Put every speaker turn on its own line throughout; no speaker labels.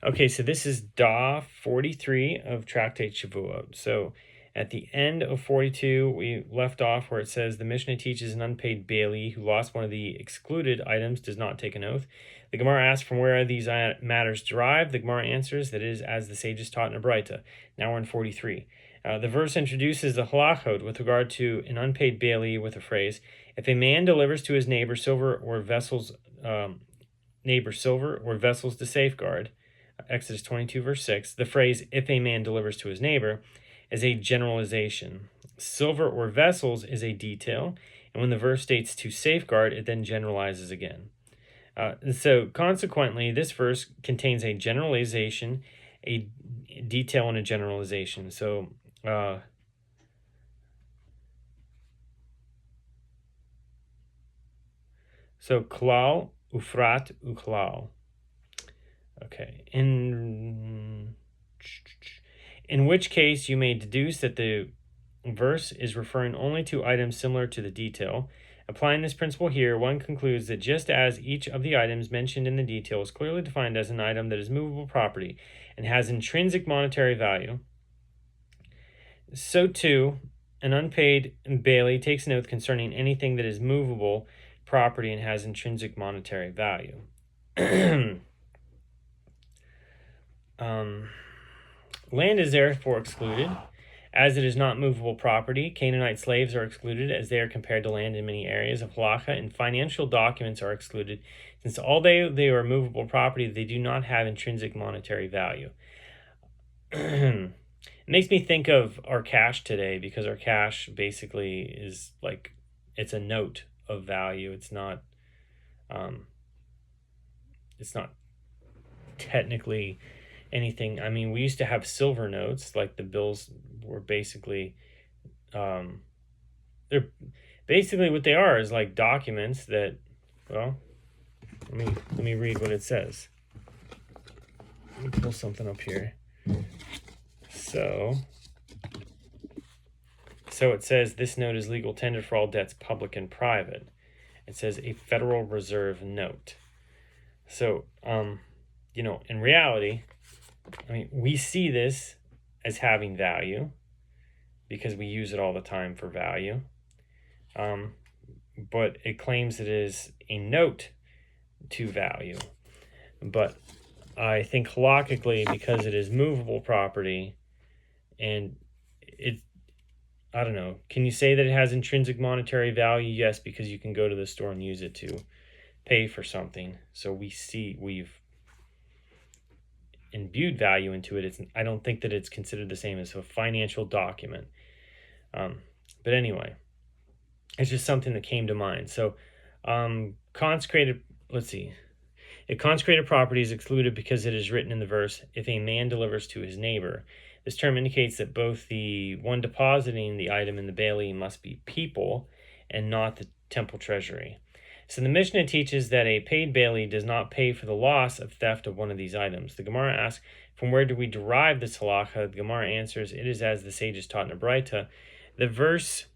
Okay, so this is Daf 43 of Tractate Shevuot. So at the end of 42, we left off where it says the Mishnah teaches an unpaid bailee who lost one of the excluded items does not take an oath. The Gemara asks from where are these matters derived. The Gemara answers that it is as the sages taught in a Braita. Now we're in 43. The verse introduces the halachot with regard to an unpaid bailee with the phrase, if a man delivers to his neighbor silver or vessels to safeguard, Exodus 22, verse 6, the phrase, if a man delivers to his neighbor, is a generalization. Silver or vessels is a detail, and when the verse states to safeguard, it then generalizes again. So consequently, this verse contains a generalization, a detail, and a generalization. So klal, ufrat, uklal. Okay, in which case you may deduce that the verse is referring only to items similar to the detail. Applying this principle here, one concludes that just as each of the items mentioned in the detail is clearly defined as an item that is movable property and has intrinsic monetary value, so too an unpaid bailee takes an oath concerning anything that is movable property and has intrinsic monetary value. Land is therefore excluded, as it is not movable property. Canaanite slaves are excluded, as they are compared to land in many areas of halacha, and financial documents are excluded, since although they are movable property, they do not have intrinsic monetary value. It makes me think of our cash today, because our cash basically is like, it's a note of value. It's not technically anything. I mean, we used to have silver notes, like the bills were basically, they're basically what they are is like documents that, well, let me read what it says. Let me pull something up here. So it says this note is legal tender for all debts, public and private. It says a Federal Reserve note. So, in reality, I mean, we see this as having value because we use it all the time for value. But it claims it is a note to value. But I think halakhically, because it is movable property and I don't know, can you say that it has intrinsic monetary value? Yes, because you can go to the store and use it to pay for something. So we've imbued value into it. I don't think that it's considered the same as a financial document. But anyway, it's just something that came to mind. So consecrated property is excluded because it is written in the verse, if a man delivers to his neighbor. This term indicates that both the one depositing the item and the bailee must be people and not the temple treasury. So the Mishnah teaches that a paid bailee does not pay for the loss of theft of one of these items. The Gemara asks, from where do we derive this halacha? The Gemara answers, it is as the sages taught in a Braita. The verse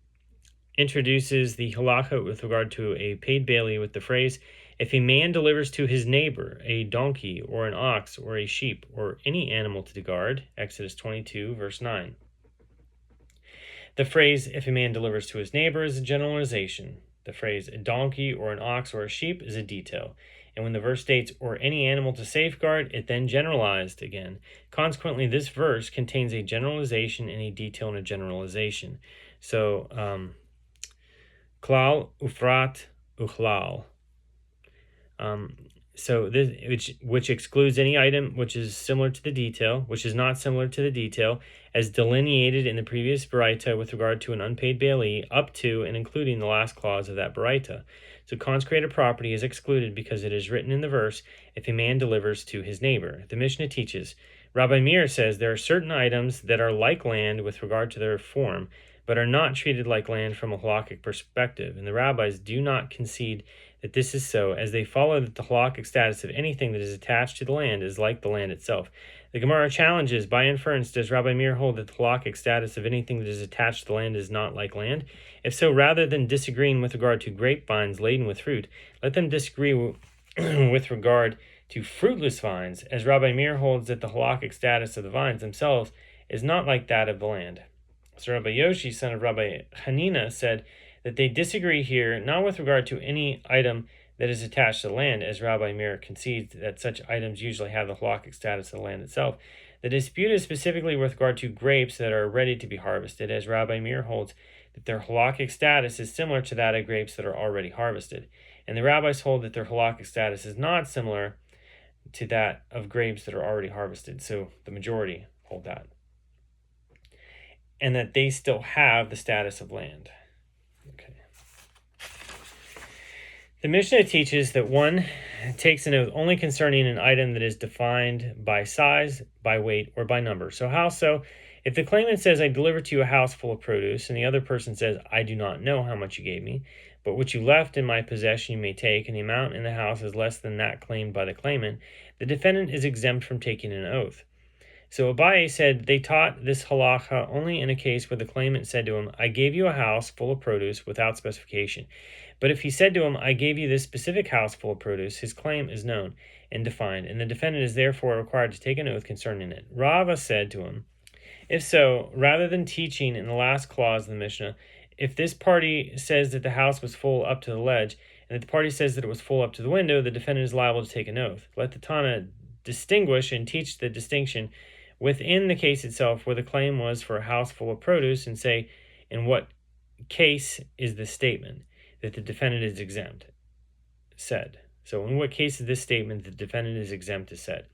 introduces the halacha with regard to a paid bailee with the phrase, if a man delivers to his neighbor a donkey or an ox or a sheep or any animal to guard, Exodus 22, verse 9. The phrase, if a man delivers to his neighbor, is a generalization. The phrase, a donkey or an ox or a sheep, is a detail. And when the verse states, or any animal to safeguard, it then generalized again. Consequently, this verse contains a generalization and a detail and a generalization. So, klal, ufrat, uchlal. So this, which excludes any item which is similar to the detail, which is not similar to the detail, as delineated in the previous Baraita with regard to an unpaid bailee, up to and including the last clause of that Baraita. So consecrated property is excluded because it is written in the verse, if a man delivers to his neighbor. The Mishnah teaches, Rabbi Meir says there are certain items that are like land with regard to their form, but are not treated like land from a halakhic perspective, and the rabbis do not concede that this is so, as they follow that the halakhic status of anything that is attached to the land is like the land itself. The Gemara challenges, by inference, does Rabbi Meir hold that the halakhic status of anything that is attached to the land is not like land? If so, rather than disagreeing with regard to grapevines laden with fruit, let them disagree with regard to fruitless vines, as Rabbi Meir holds that the halakhic status of the vines themselves is not like that of the land. So Rabbi Yoshi, son of Rabbi Hanina, said that they disagree here not with regard to any item that is attached to the land, as Rabbi Meir concedes that such items usually have the halakhic status of the land itself. The dispute is specifically with regard to grapes that are ready to be harvested, as Rabbi Meir holds that their halakhic status is similar to that of grapes that are already harvested. And the rabbis hold that their halakhic status is not similar to that of grapes that are already harvested. So the majority hold that. And that they still have the status of land. Okay. The Mishnah teaches that one takes an oath only concerning an item that is defined by size, by weight, or by number. So how so? If the claimant says, I deliver to you a house full of produce, and the other person says, I do not know how much you gave me, but what you left in my possession you may take, and the amount in the house is less than that claimed by the claimant, the defendant is exempt from taking an oath. So Abaye said they taught this halacha only in a case where the claimant said to him, I gave you a house full of produce without specification. But if he said to him, I gave you this specific house full of produce, his claim is known and defined, and the defendant is therefore required to take an oath concerning it. Rava said to him, if so, rather than teaching in the last clause of the Mishnah, if this party says that the house was full up to the ledge, and that the party says that it was full up to the window, the defendant is liable to take an oath. Let the Tana distinguish and teach the distinction within the case itself where the claim was for a house full of produce, and say in what case is this statement that the defendant is exempt said. So in what case is this statement that the defendant is exempt is said?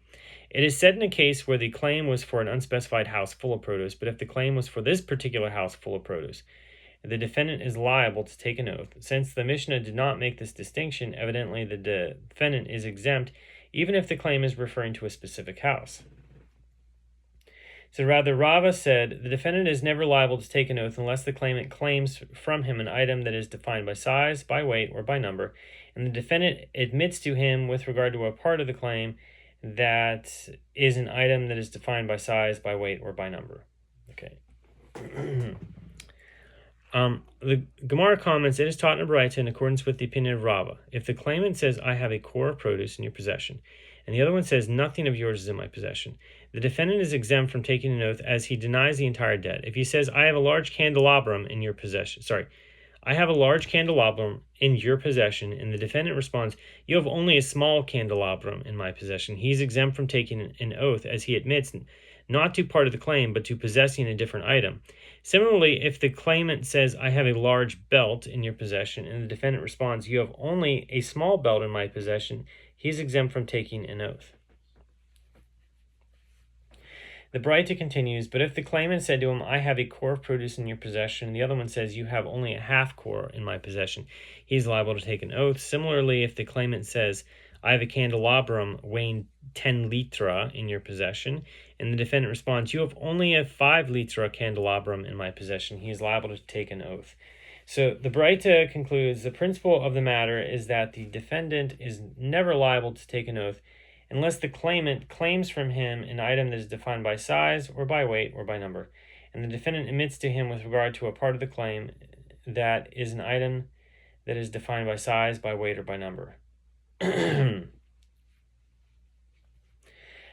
It is said in a case where the claim was for an unspecified house full of produce, but if the claim was for this particular house full of produce, the defendant is liable to take an oath. Since the Mishnah did not make this distinction, evidently the defendant is exempt even if the claim is referring to a specific house. So rather, Rava said, the defendant is never liable to take an oath unless the claimant claims from him an item that is defined by size, by weight, or by number, and the defendant admits to him with regard to a part of the claim that is an item that is defined by size, by weight, or by number. Okay. The Gemara comments, it is taught in a Braita in accordance with the opinion of Rava. If the claimant says, I have a core of produce in your possession, and the other one says, nothing of yours is in my possession, the defendant is exempt from taking an oath as he denies the entire debt. If he says, I have a large candelabrum in your possession, I have a large candelabrum in your possession, and the defendant responds, you have only a small candelabrum in my possession, he is exempt from taking an oath as he admits not to part of the claim, but to possessing a different item. Similarly, if the claimant says, I have a large belt in your possession, and the defendant responds, you have only a small belt in my possession, he is exempt from taking an oath. The Braita continues, but if the claimant said to him, I have a core of produce in your possession, and the other one says, you have only a half core in my possession, he is liable to take an oath. Similarly, if the claimant says, I have a candelabrum weighing 10 litra in your possession, and the defendant responds, you have only a 5 litra candelabrum in my possession, he is liable to take an oath. So the Braita concludes, the principle of the matter is that the defendant is never liable to take an oath unless the claimant claims from him an item that is defined by size, or by weight, or by number, and the defendant admits to him with regard to a part of the claim that is an item that is defined by size, by weight, or by number.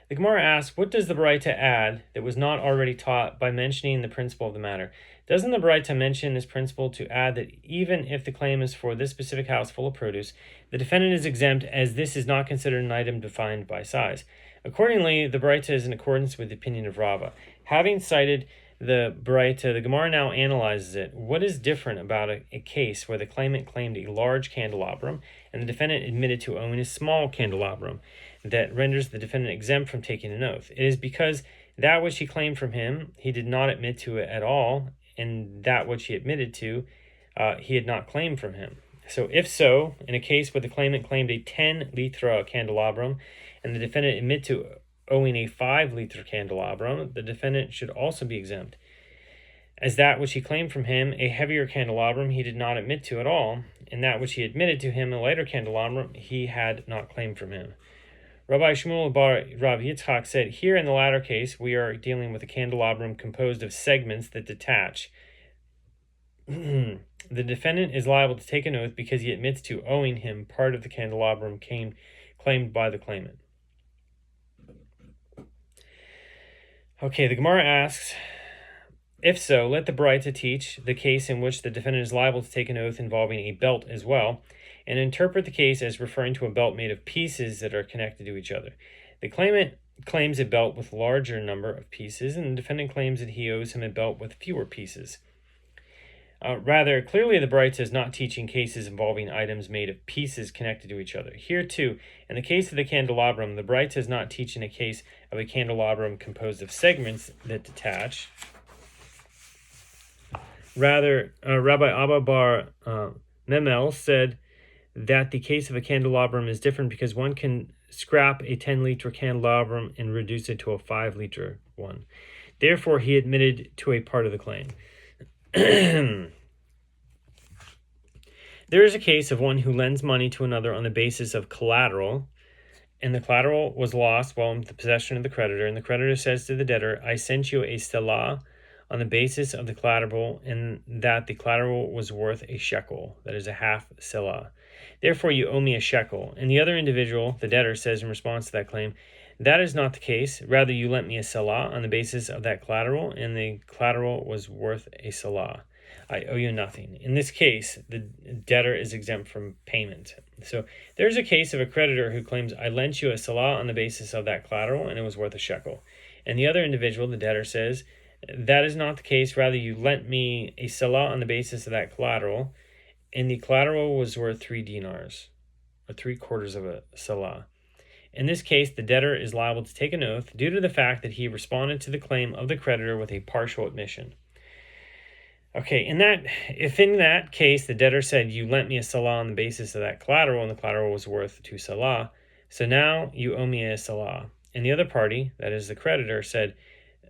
The Gemara asks, what does the Braita add that was not already taught by mentioning the principle of the matter? Doesn't the Braita mention this principle to add that even if the claim is for this specific house full of produce, the defendant is exempt as this is not considered an item defined by size? Accordingly, the Braita is in accordance with the opinion of Rava. Having cited the Braita, the Gemara now analyzes it. What is different about a case where the claimant claimed a large candelabrum and the defendant admitted to owning a small candelabrum that renders the defendant exempt from taking an oath? It is because that which he claimed from him, he did not admit to it at all, and that which he admitted to, he had not claimed from him. So if so, in a case where the claimant claimed a 10 litra candelabrum and the defendant admit to owing a 5 litra candelabrum, the defendant should also be exempt, as that which he claimed from him, a heavier candelabrum, he did not admit to at all, and that which he admitted to him, a lighter candelabrum, he had not claimed from him. Rabbi Shmuel bar Rav Yitzchak said, here in the latter case, we are dealing with a candelabrum composed of segments that detach. The defendant is liable to take an oath because he admits to owing him part of the candelabrum claimed by the claimant. Okay, the Gemara asks, if so, let the Braita teach the case in which the defendant is liable to take an oath involving a belt as well, and interpret the case as referring to a belt made of pieces that are connected to each other. The claimant claims a belt with a larger number of pieces, and the defendant claims that he owes him a belt with fewer pieces. Rather, clearly the Braita is not teaching cases involving items made of pieces connected to each other. Here too, in the case of the candelabrum, the Braita is not teaching a case of a candelabrum composed of segments that detach. Rather, Rabbi Abba bar Memel said that the case of a candelabrum is different because one can scrap a 10-liter candelabrum and reduce it to a 5-liter one. Therefore, he admitted to a part of the claim. There is a case of one who lends money to another on the basis of collateral, and the collateral was lost while in the possession of the creditor, and the creditor says to the debtor, I sent you a selah on the basis of the collateral, and that the collateral was worth a shekel, that is a half selah. Therefore, you owe me a shekel. And the other individual, the debtor, says in response to that claim, that is not the case. Rather, you lent me a selah on the basis of that collateral, and the collateral was worth a selah. I owe you nothing. In this case, the debtor is exempt from payment. So there's a case of a creditor who claims, I lent you a selah on the basis of that collateral, and it was worth a shekel. And the other individual, the debtor, says, that is not the case. Rather, you lent me a selah on the basis of that collateral, and the collateral was worth 3 dinars, or 3/4 of a selah. In this case, the debtor is liable to take an oath due to the fact that he responded to the claim of the creditor with a partial admission. Okay, if in that case the debtor said, you lent me a selah on the basis of that collateral, and the collateral was worth 2 selah, so now you owe me a selah. And the other party, that is the creditor, said,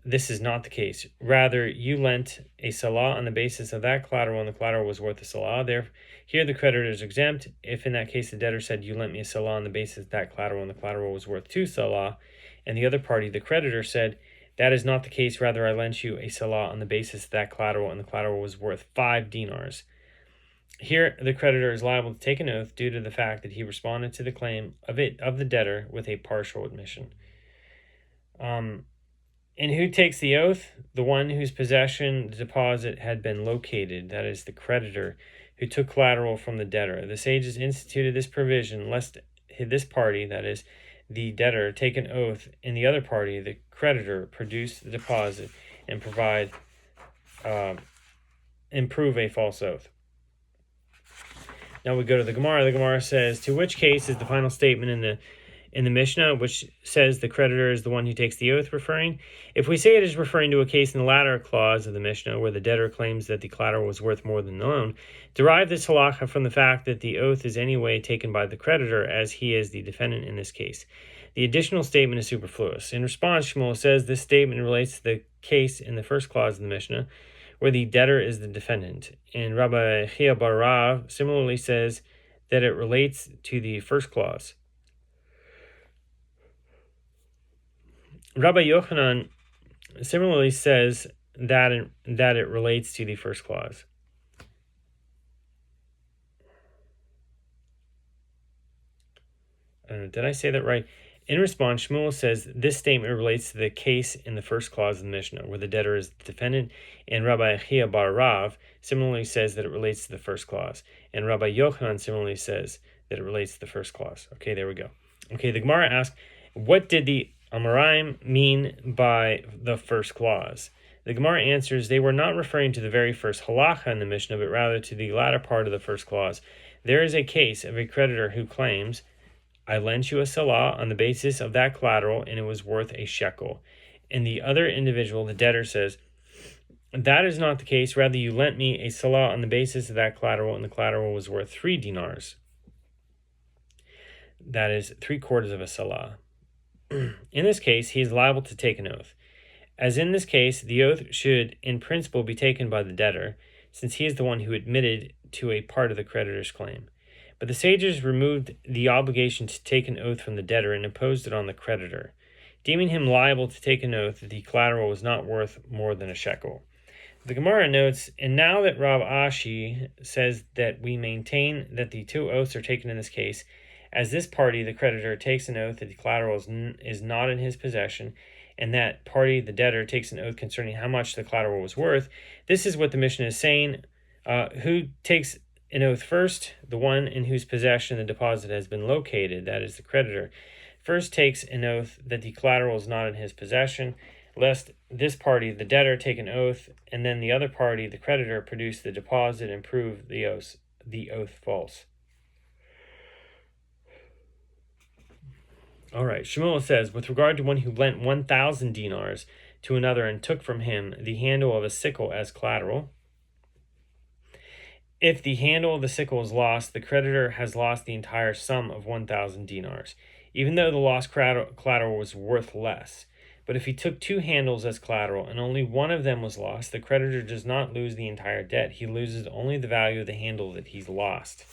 this is not the case. Rather, you lent a selah on the basis of that collateral, and the collateral was worth a selah. Here the creditor is exempt. If in that case the debtor said, you lent me a selah on the basis of that collateral, and the collateral was worth 2 selah, and the other party, the creditor, said, that is not the case. Rather, I lent you a selah on the basis of that collateral, and the collateral was worth 5 dinars. Here, the creditor is liable to take an oath due to the fact that he responded to the claim of the debtor with a partial admission. And who takes the oath? The one whose possession the deposit had been located, that is the creditor, who took collateral from the debtor. The sages instituted this provision lest this party, that is the debtor, take an oath, and the other party, the creditor, produce the deposit and prove a false oath. Now we go to the Gemara. The Gemara says, to which case is the final statement in the Mishnah, which says the creditor is the one who takes the oath, referring? If we say it is referring to a case in the latter clause of the Mishnah, where the debtor claims that the collateral was worth more than the loan, derive this halacha from the fact that the oath is anyway taken by the creditor, as he is the defendant in this case. The additional statement is superfluous. In response, Shmuel says this statement relates to the case in the first clause of the Mishnah, where the debtor is the defendant. And Rabbi Chia bar Rav similarly says that it relates to the first clause. Rabbi Yochanan similarly says that it relates to the first clause. Did I say that right? In response, Shmuel says this statement relates to the case in the first clause of the Mishnah, where the debtor is the defendant, and Rabbi Chia bar Rav similarly says that it relates to the first clause, and Rabbi Yochanan similarly says that it relates to the first clause. Okay, there we go. Okay, the Gemara asks, what did the Amoraim mean by the first clause? The Gemara answers, they were not referring to the very first halacha in the Mishnah, but rather to the latter part of the first clause. There is a case of a creditor who claims, I lent you a selah on the basis of that collateral, and it was worth a shekel. And the other individual, the debtor, says, that is not the case. Rather, you lent me a selah on the basis of that collateral, and the collateral was worth 3 dinars. That is 3/4 of a selah. In this case, he is liable to take an oath. As in this case, the oath should, in principle, be taken by the debtor, since he is the one who admitted to a part of the creditor's claim. But the sages removed the obligation to take an oath from the debtor and imposed it on the creditor, deeming him liable to take an oath that the collateral was not worth more than a shekel. The Gemara notes, and now that Rav Ashi says that we maintain that the 2 oaths are taken in this case, as this party, the creditor, takes an oath that the collateral is not in his possession, and that party, the debtor, takes an oath concerning how much the collateral was worth. This is what the Mishnah is saying. Who takes an oath first? The one in whose possession the deposit has been located, that is the creditor, first takes an oath that the collateral is not in his possession, lest this party, the debtor, take an oath, and then the other party, the creditor, produce the deposit and prove the oath false. All right, Shemuel says, with regard to one who lent 1,000 dinars to another and took from him the handle of a sickle as collateral, if the handle of the sickle is lost, the creditor has lost the entire sum of 1,000 dinars, even though the lost collateral was worth less. But if he took 2 handles as collateral and only one of them was lost, the creditor does not lose the entire debt. He loses only the value of the handle that he's lost.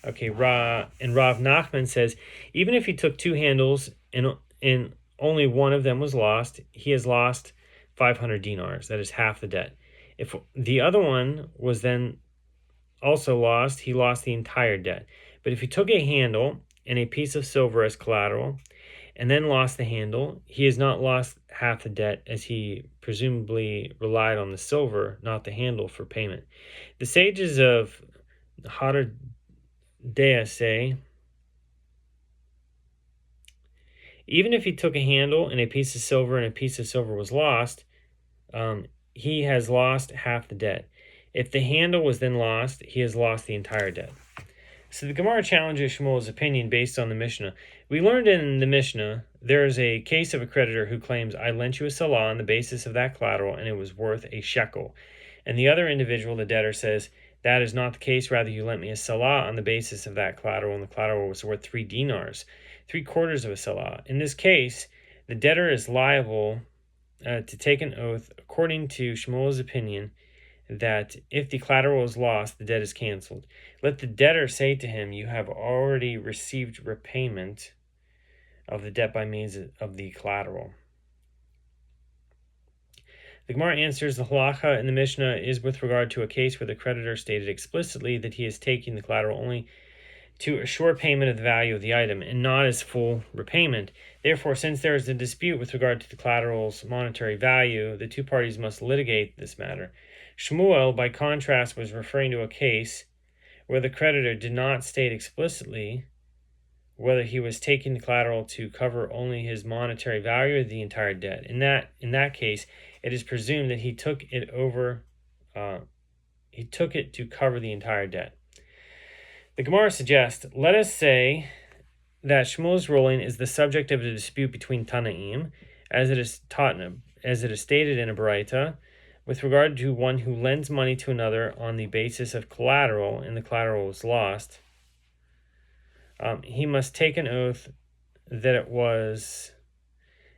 Okay, Rav Nachman says, even if he took 2 handles and only one of them was lost, he has lost 500 dinars. That is half the debt. If the other one was then also lost, he lost the entire debt. But if he took a handle and a piece of silver as collateral and then lost the handle, he has not lost half the debt, as he presumably relied on the silver, not the handle, for payment. The sages of Hadar say, even if he took a handle and a piece of silver and a piece of silver was lost, he has lost half the debt. If the handle was then lost, he has lost the entire debt. So the Gemara challenges Shmuel's opinion based on the Mishnah. We learned in the Mishnah there is a case of a creditor who claims, I lent you a salah on the basis of that collateral and it was worth a shekel. And the other individual, the debtor, says, that is not the case. Rather, you lent me a salah on the basis of that collateral, and the collateral was worth 3 dinars, 3/4 of a salah. In this case, the debtor is liable to take an oath, according to Shmuel's opinion, that if the collateral is lost, the debt is canceled. Let the debtor say to him, you have already received repayment of the debt by means of the collateral. The Gemara answers, the halacha in the Mishnah is with regard to a case where the creditor stated explicitly that he is taking the collateral only to assure payment of the value of the item and not as full repayment. Therefore, since there is a dispute with regard to the collateral's monetary value, the 2 parties must litigate this matter. Shmuel, by contrast, was referring to a case where the creditor did not state explicitly whether he was taking the collateral to cover only his monetary value or the entire debt. In that case, it is presumed that he took it to cover the entire debt. The Gemara suggests, let us say that Shmuel's ruling is the subject of a dispute between Tanaim, as it is stated in a Baraita, with regard to one who lends money to another on the basis of collateral, and the collateral is lost. He must take an oath that it was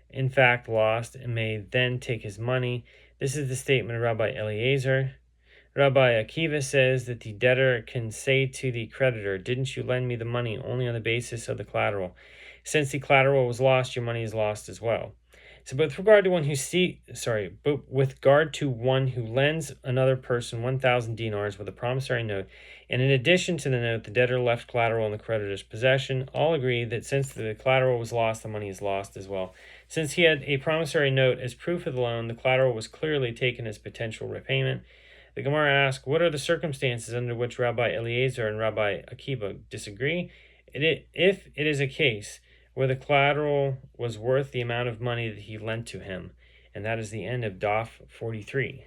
in fact lost and may then take his money. This is the statement of Rabbi Eliezer. Rabbi Akiva says that the debtor can say to the creditor, didn't you lend me the money only on the basis of the collateral? Since the collateral was lost, your money is lost as well. So, with regard to one who lends another person 1,000 dinars with a promissory note, and in addition to the note, the debtor left collateral in the creditor's possession, all agree that since the collateral was lost, the money is lost as well. Since he had a promissory note as proof of the loan, the collateral was clearly taken as potential repayment. The Gemara asks, what are the circumstances under which Rabbi Eliezer and Rabbi Akiva disagree? If it is a case where the collateral was worth the amount of money that he lent to him. And that is the end of Daf 43.